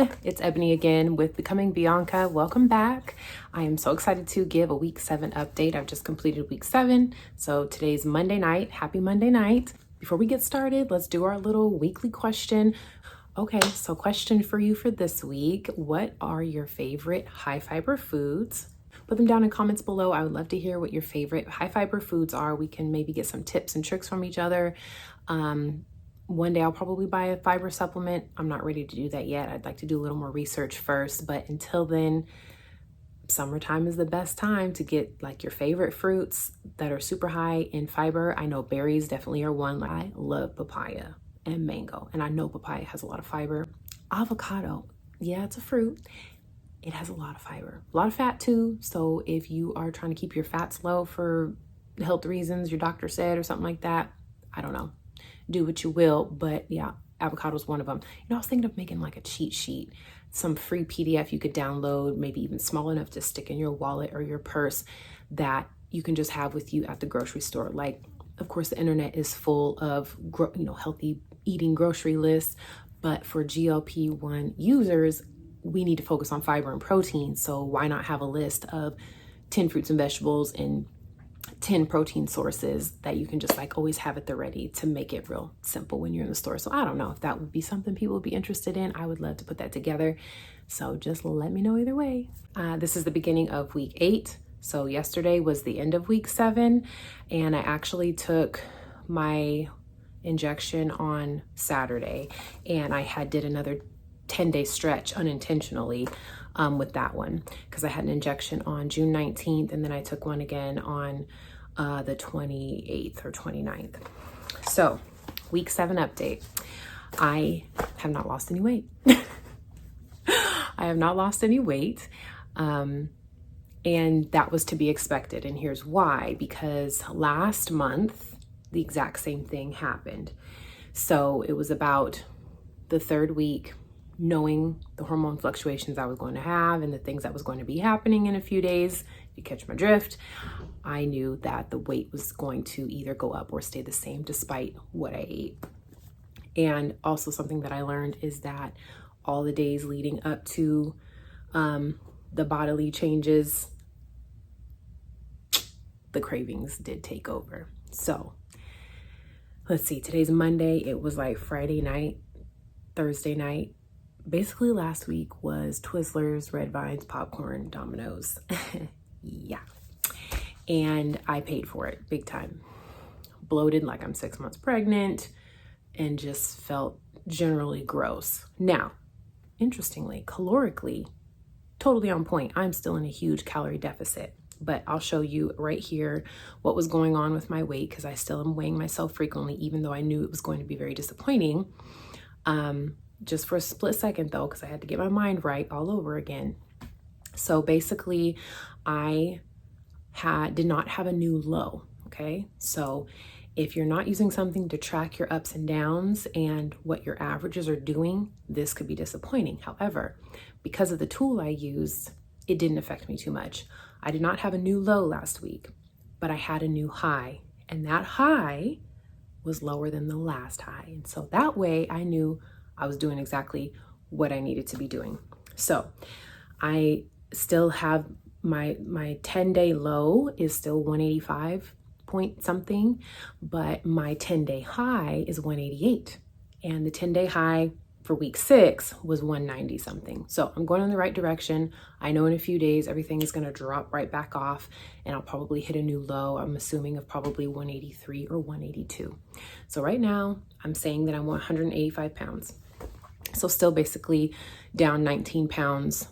everyone, it's Ebony again with Becoming Bianca. Welcome back. I am so excited to give a week 7 update. I've just completed week 7, so today's Monday night. Happy Monday night. Before we get started, let's do our little weekly question. Okay, so question for you for this week: what are your favorite high fiber foods? Put them down in comments below. I would love to hear what your favorite high fiber foods are. We can maybe get some tips and tricks from each other. One day I'll probably buy a fiber supplement. I'm not ready to do that yet. I'd like to do a little more research first, but until then, summertime is the best time to get like your favorite fruits that are super high in fiber. I know berries definitely are one. I love papaya and mango, and I know papaya has a lot of fiber. Avocado, yeah, it's a fruit. It has a lot of fiber, a lot of fat too. So if you are trying to keep your fats low for health reasons, your doctor said, or something like that, I don't know. Do what you will, but yeah, avocado is one of them. You know, I was thinking of making like a cheat sheet, some free PDF you could download, maybe even small enough to stick in your wallet or your purse that you can just have with you at the grocery store. Like, of course, the internet is full of, healthy eating grocery lists, but for GLP-1 users, we need to focus on fiber and protein. So why not have a list of 10 fruits and vegetables and 10 protein sources that you can just like always have at the ready to make it real simple when you're in the store. So I don't know if that would be something people would be interested in. I would love to put that together. So just let me know either way. This is the beginning of week 8. So yesterday was the end of week 7, and I actually took my injection on Saturday, and I did another 10-day stretch unintentionally with that one, because I had an injection on June 19th, and then I took one again on the 28th or 29th. So week 7 update. I have not lost any weight. I have not lost any weight. And that was to be expected. And here's why: because last month, the exact same thing happened. So it was about the 3rd week, knowing the hormone fluctuations I was going to have and the things that was going to be happening in a few days, if you catch my drift, I knew that the weight was going to either go up or stay the same despite what I ate. And also something that I learned is that all the days leading up to the bodily changes, the cravings did take over. So let's see, today's Monday. It was like Friday night, Thursday night. Basically last week was Twizzlers, Red Vines, popcorn, Domino's. Yeah. And I paid for it big time. Bloated like I'm 6 months pregnant, and just felt generally gross. Now, interestingly, calorically, totally on point. I'm still in a huge calorie deficit, but I'll show you right here what was going on with my weight, because I still am weighing myself frequently, even though I knew it was going to be very disappointing. Just for a split second though, because I had to get my mind right all over again. So basically, I did not have a new low, okay? So if you're not using something to track your ups and downs and what your averages are doing, this could be disappointing. However, because of the tool I used, it didn't affect me too much. I did not have a new low last week, but I had a new high, and that high was lower than the last high. And so that way I knew I was doing exactly what I needed to be doing. So I still have my 10-day low is still 185 point something, but my 10-day high is 188. And the 10-day high for week 6 was 190 something. So I'm going in the right direction. I know in a few days, everything is going to drop right back off, and I'll probably hit a new low. I'm assuming of probably 183 or 182. So right now I'm saying that I'm 185 pounds. So still basically down 19 pounds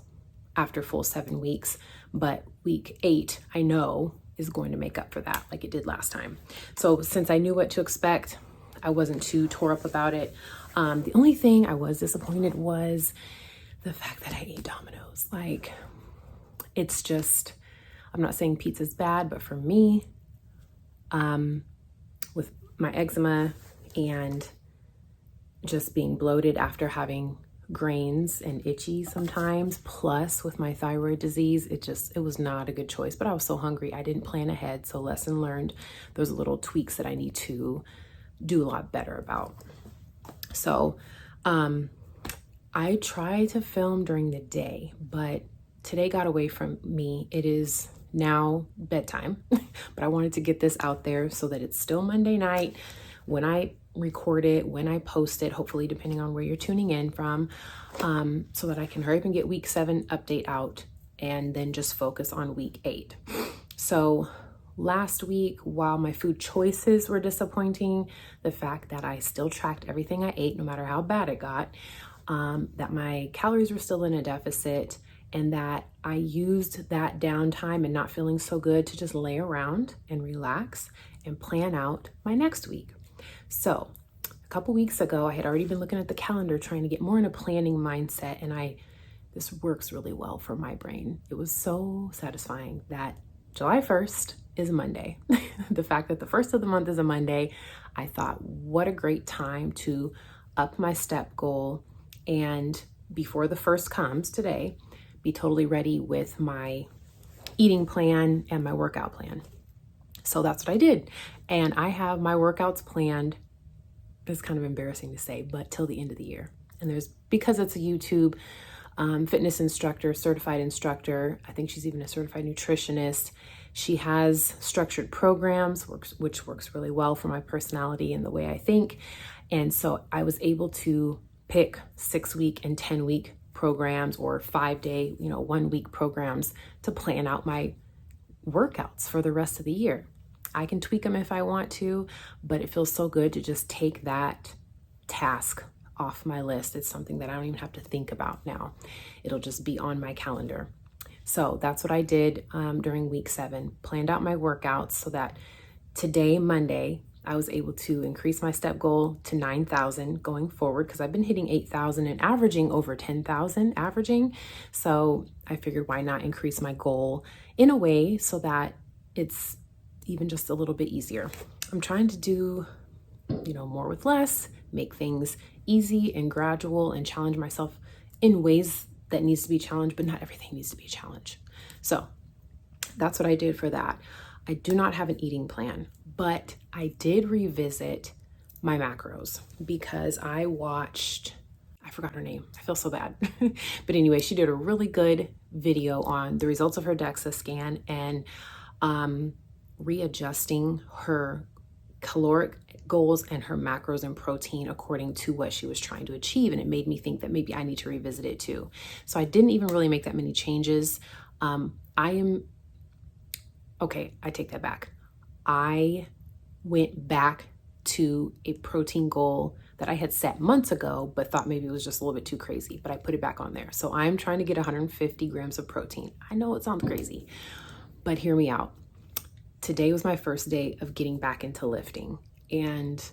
after full 7 weeks, but week 8, I know, is going to make up for that like it did last time. So since I knew what to expect, I wasn't too tore up about it. The only thing I was disappointed was the fact that I ate Domino's. Like, it's just, I'm not saying pizza's bad, but for me, with my eczema and just being bloated after having grains and itchy sometimes, plus with my thyroid disease, it was not a good choice. But I was so hungry, I didn't plan ahead. So lesson learned, those little tweaks that I need to do a lot better about. So I try to film during the day, but today got away from me. It is now bedtime, but I wanted to get this out there so that it's still Monday night when I record it, when I post it, hopefully depending on where you're tuning in from, so that I can hurry up and get week 7 update out and then just focus on week 8. So last week, while my food choices were disappointing, the fact that I still tracked everything I ate, no matter how bad it got, that my calories were still in a deficit, and that I used that downtime and not feeling so good to just lay around and relax and plan out my next week. So a couple weeks ago, I had already been looking at the calendar, trying to get more in a planning mindset, and this works really well for my brain. It was so satisfying that July 1st is a Monday. The fact that the first of the month is a Monday, I thought, what a great time to up my step goal, and before the first comes today, be totally ready with my eating plan and my workout plan. So that's what I did. And I have my workouts planned, it's kind of embarrassing to say, but till the end of the year. And because it's a YouTube fitness instructor, certified instructor, I think she's even a certified nutritionist. She has structured programs, which works really well for my personality and the way I think. And so I was able to pick 6-week and 10-week programs, or 5-day, 1-week programs to plan out my workouts for the rest of the year. I can tweak them if I want to, but it feels so good to just take that task off my list. It's something that I don't even have to think about now. It'll just be on my calendar. So that's what I did during week 7, planned out my workouts so that today, Monday, I was able to increase my step goal to 9,000 going forward, because I've been hitting 8,000 and averaging over 10,000 averaging. So I figured, why not increase my goal in a way so that it's even just a little bit easier. I'm trying to do, more with less, make things easy and gradual, and challenge myself in ways that needs to be challenged, but not everything needs to be a challenge. So that's what I did for that. I do not have an eating plan, but I did revisit my macros because I forgot her name. I feel so bad. But anyway, she did a really good video on the results of her DEXA scan and readjusting her caloric goals and her macros and protein according to what she was trying to achieve. And it made me think that maybe I need to revisit it too. So I didn't even really make that many changes. Okay, I take that back. I went back to a protein goal that I had set months ago, but thought maybe it was just a little bit too crazy, but I put it back on there. So I'm trying to get 150 grams of protein. I know it sounds crazy, but hear me out. Today was my first day of getting back into lifting, and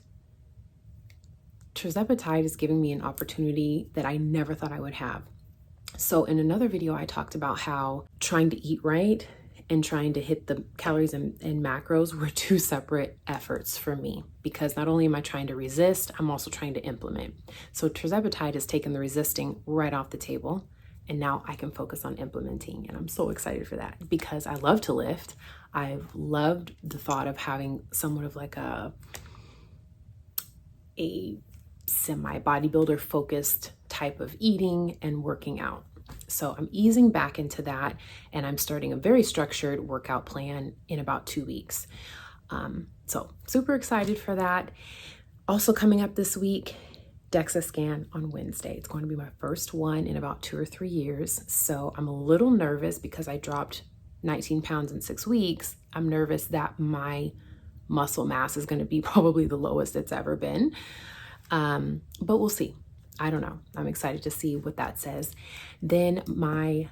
Tirzepatide is giving me an opportunity that I never thought I would have. So in another video, I talked about how trying to eat right and trying to hit the calories and macros were two separate efforts for me, because not only am I trying to resist, I'm also trying to implement. So Tirzepatide has taken the resisting right off the table, and now I can focus on implementing. And I'm so excited for that because I love to lift. I've loved the thought of having somewhat of like a semi bodybuilder focused type of eating and working out. So I'm easing back into that, and I'm starting a very structured workout plan in about 2 weeks. So super excited for that. Also coming up this week, DEXA scan on Wednesday. It's going to be my first one in about 2 or 3 years. So I'm a little nervous because I dropped 19 pounds in 6 weeks. I'm nervous that my muscle mass is going to be probably the lowest it's ever been. But we'll see. I don't know. I'm excited to see what that says. Then my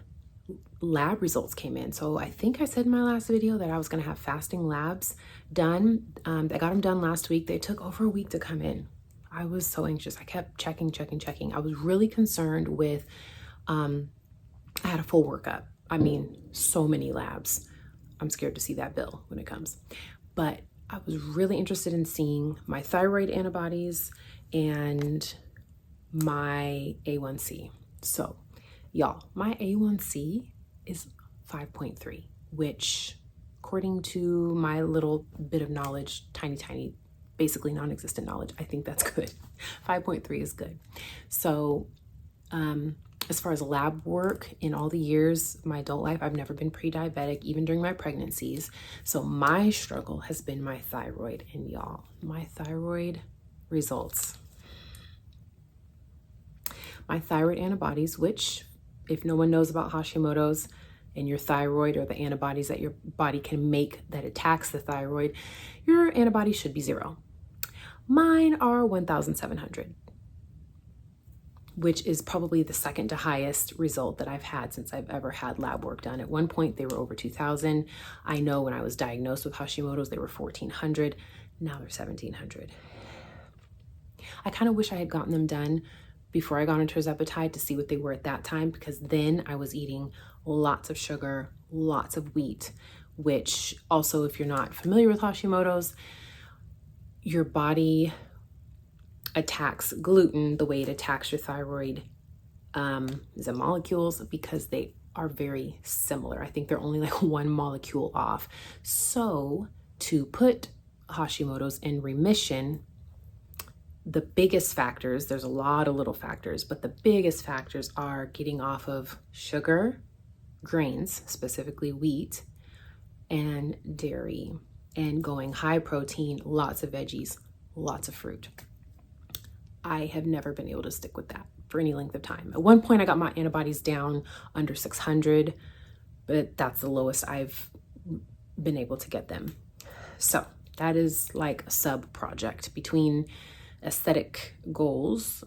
lab results came in. So I think I said in my last video that I was going to have fasting labs done. I got them done last week. They took over a week to come in. I was so anxious. I kept checking. I was really concerned with, I had a full workup. I mean, so many labs. I'm scared to see that bill when it comes. But I was really interested in seeing my thyroid antibodies and my A1C. So y'all, my A1C is 5.3, which according to my little bit of knowledge, tiny, basically non-existent knowledge, I think that's good. 5.3 is good. So As far as lab work, in all the years of my adult life, I've never been pre-diabetic, even during my pregnancies. So my struggle has been my thyroid. And y'all, my thyroid results. My thyroid antibodies, which if no one knows about Hashimoto's and your thyroid, or the antibodies that your body can make that attacks the thyroid, your antibodies should be 0. Mine are 1,700. Which is probably the second to highest result that I've had since I've ever had lab work done. At one point, they were over 2,000. I know when I was diagnosed with Hashimoto's, they were 1,400. Now they're 1,700. I kind of wish I had gotten them done before I got on Tirzepatide to see what they were at that time, because then I was eating lots of sugar, lots of wheat, which also, if you're not familiar with Hashimoto's, your body attacks gluten the way it attacks your thyroid is molecules, because they are very similar. I think they're only like one molecule off. So to put Hashimoto's in remission, the biggest factors, there's a lot of little factors, but the biggest factors are getting off of sugar, grains, specifically wheat, and dairy, and going high protein, lots of veggies, lots of fruit. I have never been able to stick with that for any length of time. At one point, I got my antibodies down under 600, but that's the lowest I've been able to get them. So that is like a sub project. Between aesthetic goals,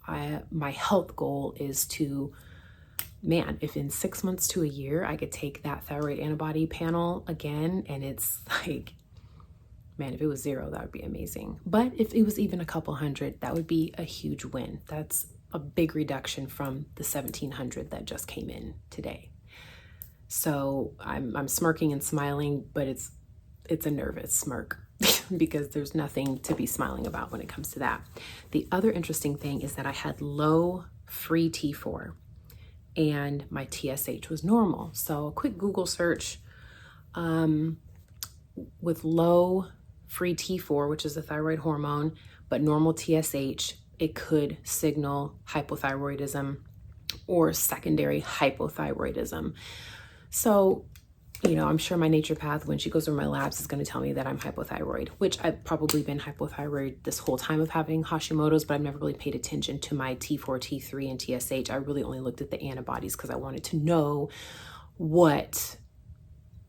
my health goal is to, man, if in 6 months to a year, I could take that thyroid antibody panel again, and it's like, man, if it was 0, that would be amazing. But if it was even a couple hundred, that would be a huge win. That's a big reduction from the 1,700 that just came in today. So I'm smirking and smiling, but it's a nervous smirk because there's nothing to be smiling about when it comes to that. The other interesting thing is that I had low free T4 and my TSH was normal. So a quick Google search, with low free T4, which is the thyroid hormone, but normal TSH, it could signal hypothyroidism or secondary hypothyroidism. So, you know, I'm sure my naturopath, when she goes over my labs, is going to tell me that I'm hypothyroid, which I've probably been hypothyroid this whole time of having Hashimoto's, but I've never really paid attention to my T4, T3, and TSH. I really only looked at the antibodies because I wanted to know what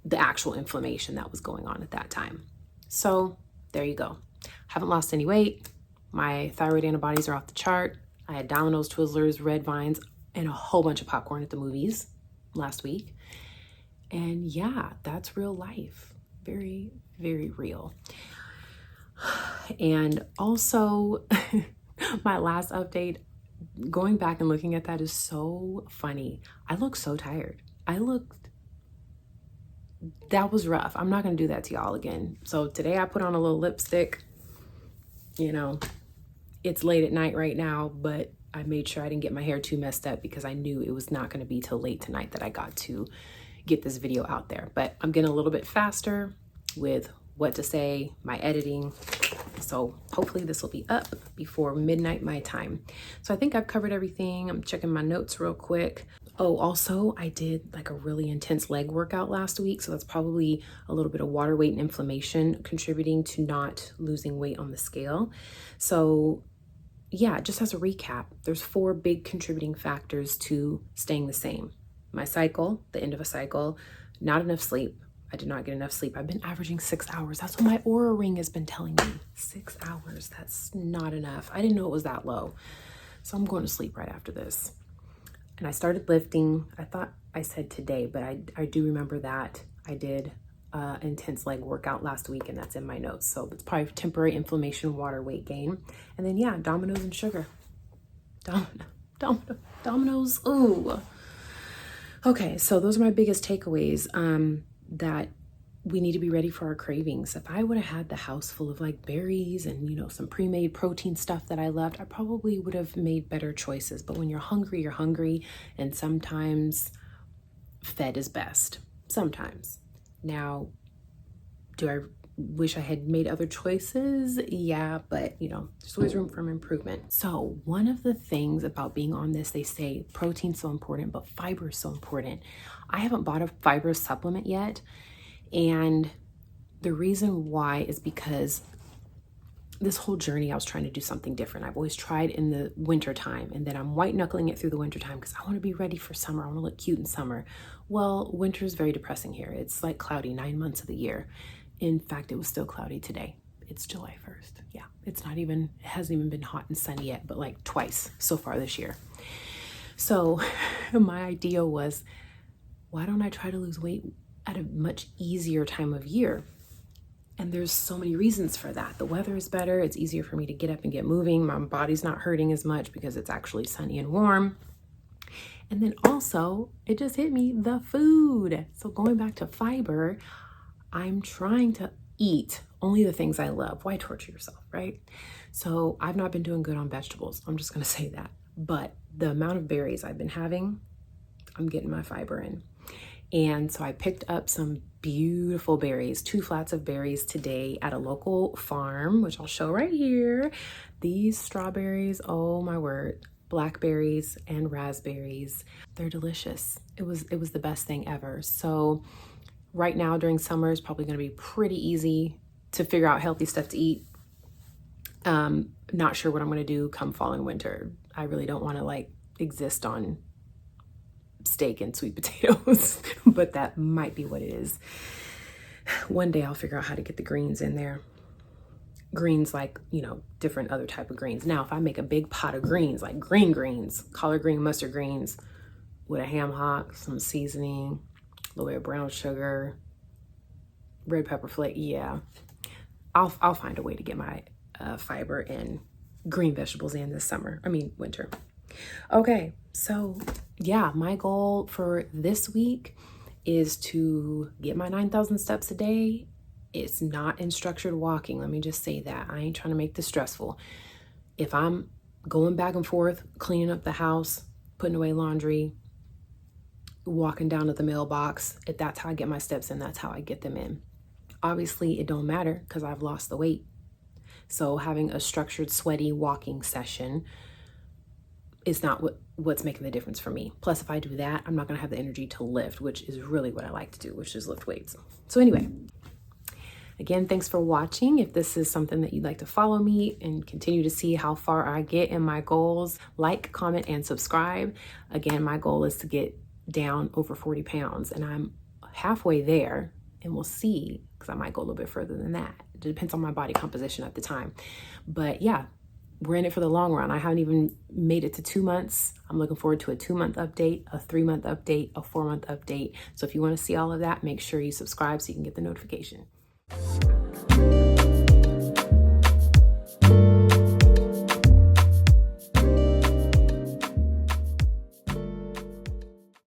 the actual inflammation that was going on at that time. So there you go. Haven't lost any weight. My thyroid antibodies are off the chart. I had Domino's, Twizzlers, Red Vines, and a whole bunch of popcorn at the movies last week. And yeah, that's real life. Very, very real. And also, my last update, going back and looking at that is so funny. I look so tired. That was rough. I'm not going to do that to y'all again. So today I put on a little lipstick. You know, it's late at night right now, but I made sure I didn't get my hair too messed up because I knew it was not going to be till late tonight that I got to get this video out there. But I'm getting a little bit faster with what to say, my editing. So hopefully this will be up before midnight my time. So I think I've covered everything. I'm checking my notes real quick. Oh, also I did like a really intense leg workout last week. So that's probably a little bit of water weight and inflammation contributing to not losing weight on the scale. So yeah, just as a recap, there's 4 big contributing factors to staying the same. My cycle, the end of a cycle, not enough sleep. I did not get enough sleep. I've been averaging 6 hours. That's what my Oura ring has been telling me. 6 hours, that's not enough. I didn't know it was that low. So I'm going to sleep right after this. And I started lifting. I thought I said today, but I do remember that I did intense leg workout last week, and that's in my notes. So it's probably temporary inflammation, water weight gain. And then yeah, Domino's and sugar. Domino's, ooh. Okay, so those are my biggest takeaways, that we need to be ready for our cravings. If I would have had the house full of like berries and, you know, some pre-made protein stuff that I loved, I probably would have made better choices. But when you're hungry, and sometimes fed is best. Sometimes. Now, do I wish I had made other choices. Yeah, but you know, there's always room for improvement. So one of the things about being on this, they say protein's so important, but fiber is so important. I haven't bought a fiber supplement yet. And the reason why is because this whole journey, I was trying to do something different. I've always tried in the winter time, and then I'm white knuckling it through the winter time because I want to be ready for summer. I want to look cute in summer. Well, winter is very depressing here. It's like cloudy 9 months of the year. In fact, it was still cloudy today. It's July 1st. Yeah, it hasn't even been hot and sunny yet, but like twice so far this year. So my idea was, why don't I try to lose weight at a much easier time of year? And there's so many reasons for that. The weather is better. It's easier for me to get up and get moving. My body's not hurting as much because it's actually sunny and warm. And then also, it just hit me, the food. So going back to fiber, I'm trying to eat only the things I love. Why torture yourself, right? So I've not been doing good on vegetables. I'm just going to say that. But the amount of berries I've been having, I'm getting my fiber in. And so I picked up some beautiful berries, 2 flats of berries today at a local farm, which I'll show right here. These strawberries, oh my word, blackberries and raspberries, they're delicious. It was the best thing ever. So right now during summer is probably going to be pretty easy to figure out healthy stuff to eat. Not sure what I'm going to do come fall and winter. I really don't want to like exist on steak and sweet potatoes, but that might be what it is. One day I'll figure out how to get the greens in there. Greens like, you know, different other type of greens. Now, if I make a big pot of greens, like green greens, collard green, mustard greens, with a ham hock, some seasoning, a little bit of brown sugar, red pepper flake, yeah, I'll find a way to get my fiber and green vegetables in this winter. Okay, so yeah, my goal for this week is to get my 9,000 steps a day. It's not in structured walking. Let me just say that. I ain't trying to make this stressful. If I'm going back and forth, cleaning up the house, putting away laundry, walking down to the mailbox, if that's how I get my steps in, that's how I get them in. Obviously, it don't matter because I've lost the weight. So having a structured, sweaty walking session is not what's making the difference for me. Plus, if I do that, I'm not going to have the energy to lift, which is really what I like to do, which is lift weights. So anyway, again, thanks for watching. If this is something that you'd like to follow me and continue to see how far I get in my goals, like, comment, and subscribe. Again, my goal is to get down over 40 pounds, and I'm halfway there, and we'll see, because I might go a little bit further than that. It depends on my body composition at the time. But yeah, we're in it for the long run. I haven't even made it to 2 months. I'm looking forward to a 2-month update, a 3-month update, a 4-month update. So if you want to see all of that, make sure you subscribe so you can get the notification.